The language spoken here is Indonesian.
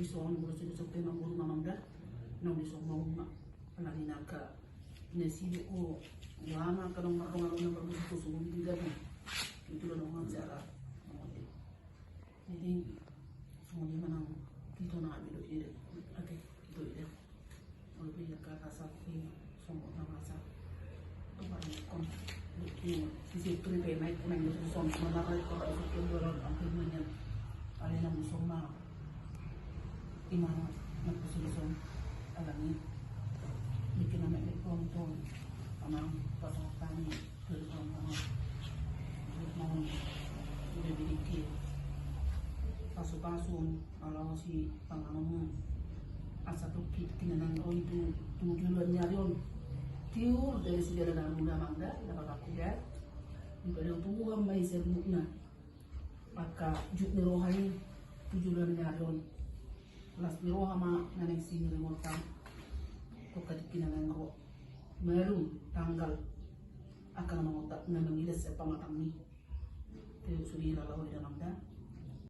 soon guru sini sok tema guru mamanda nong di sok mau ma alani naka nesi o wana kanong marong na bagus ko sumun di gabi itu lo nong cara jadi semua di mana kita nak ambil ide ate itu ide lebih dekat rasa ini semua nama rasa tu banyak kon ini sisi pribe mai pun yang son mana kalau itu orang akhirnya ada yang semua imana nak position alami bikin nama itu amang pasokan terutama mau jadi pasu-pasun kalau si pangalaman asa tukit kinanan o itu tujuan nyarion tiur dari segala dalam muda mangga dapat aku ya juga ada tuang mai sermukna maka juk rohani tujuan nyarion las roha ma naneng sini remota ko kinanan ro meru tanggal akan mengotak nanang ilas pamatang ni itu suri lalau ida mangga